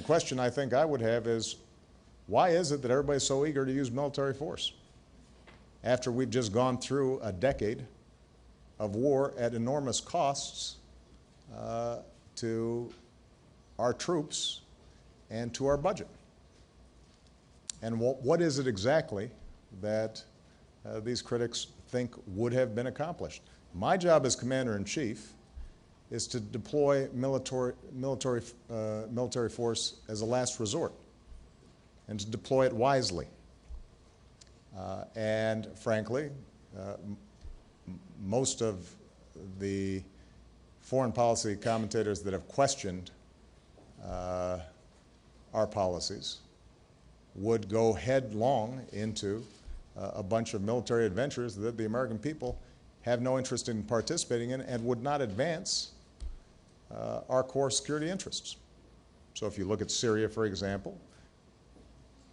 question I think I would have is, why is it that everybody's so eager to use military force after we've just gone through a decade of war at enormous costs to our troops and to our budget? And what is it exactly that these critics think would have been accomplished? My job as Commander-in-Chief is to deploy military force as a last resort and to deploy it wisely. And frankly, most of the foreign policy commentators that have questioned our policies would go headlong into a bunch of military adventures that the American people have no interest in participating in and would not advance our core security interests. So if you look at Syria, for example,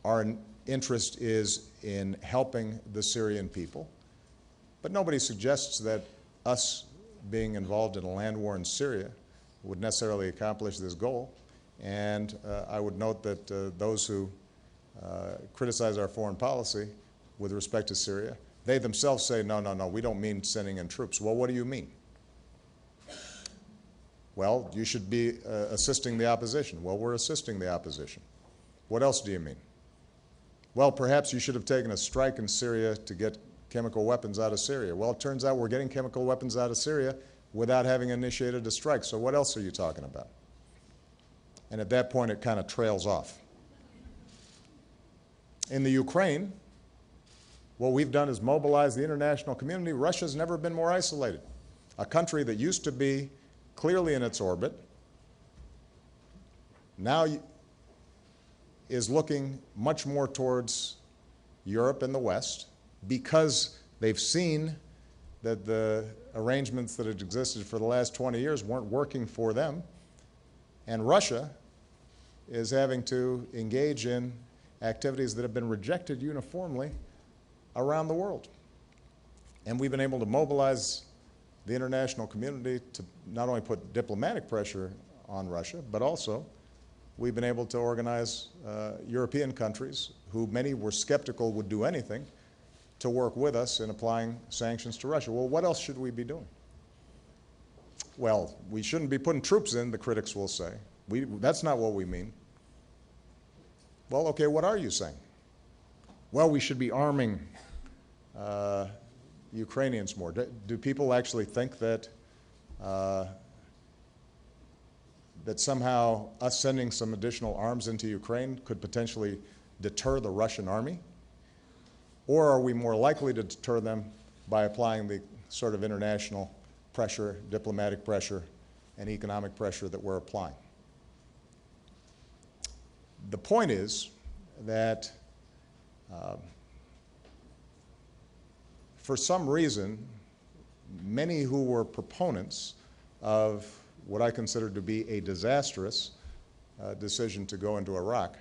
our interest is in helping the Syrian people, but nobody suggests that us being involved in a land war in Syria would necessarily accomplish this goal. And I would note that those who criticize our foreign policy with respect to Syria, they themselves say, no, we don't mean sending in troops. Well, what do you mean? Well, you should be assisting the opposition. Well, we're assisting the opposition. What else do you mean? Well, perhaps you should have taken a strike in Syria to get chemical weapons out of Syria. Well, it turns out we're getting chemical weapons out of Syria without having initiated a strike. So what else are you talking about? And at that point, it kind of trails off. In the Ukraine, what we've done is mobilize the international community. Russia's never been more isolated. A country that used to be clearly in its orbit now is looking much more towards Europe and the West because they've seen that the arrangements that had existed for the last 20 years weren't working for them. And Russia is having to engage in activities that have been rejected uniformly around the world. And we've been able to mobilize the international community to not only put diplomatic pressure on Russia, but also we've been able to organize European countries who many were skeptical would do anything to work with us in applying sanctions to Russia. Well, what else should we be doing? Well, we shouldn't be putting troops in, the critics will say. That's not what we mean. Well, okay, what are you saying? Well, we should be arming Ukrainians more. Do people actually think that that somehow us sending some additional arms into Ukraine could potentially deter the Russian army? Or are we more likely to deter them by applying the sort of international pressure, diplomatic pressure, and economic pressure that we're applying? The point is that for some reason, many who were proponents of what I consider to be a disastrous decision to go into Iraq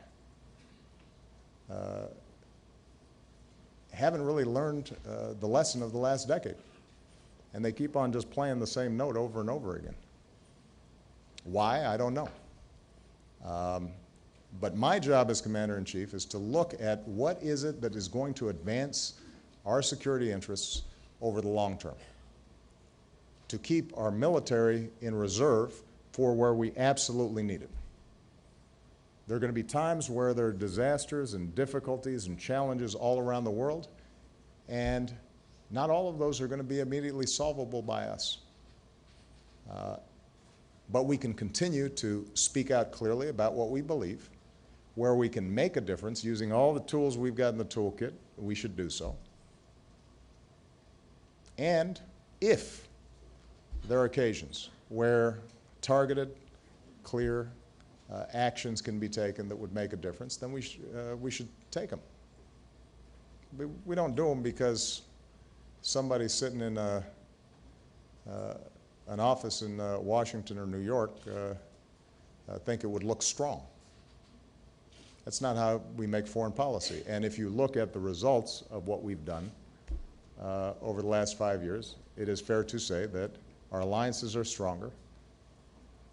haven't really learned the lesson of the last decade. And they keep on just playing the same note over and over again. Why? I don't know. But my job as Commander-in-Chief is to look at what is it that is going to advance our security interests over the long term, to keep our military in reserve for where we absolutely need it. There are going to be times where there are disasters and difficulties and challenges all around the world, and not all of those are going to be immediately solvable by us. But we can continue to speak out clearly about what we believe, where we can make a difference using all the tools we've got in the toolkit. We should do so. And if there are occasions where targeted, clear actions can be taken that would make a difference, then we should take them. We don't do them because somebody's sitting in an office in Washington or New York think it would look strong. That's not how we make foreign policy. And if you look at the results of what we've done over the last 5 years, it is fair to say that our alliances are stronger,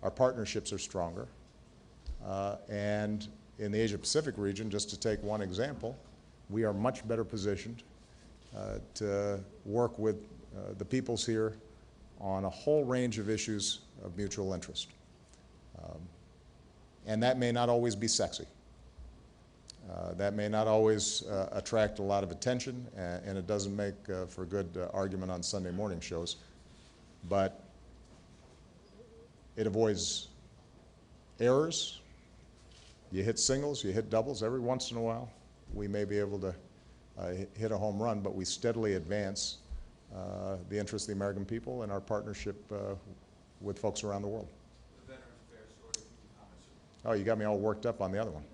our partnerships are stronger, And in the Asia-Pacific region, just to take one example, we are much better positioned to work with the peoples here on a whole range of issues of mutual interest. And that may not always be sexy. That may not always attract a lot of attention, and it doesn't make for good argument on Sunday morning shows. But it avoids errors. You hit singles, you hit doubles. Every once in a while, we may be able to hit a home run, but we steadily advance the interests of the American people and our partnership with folks around the world. The Veterans Affairs story, Oh, you got me all worked up on the other one.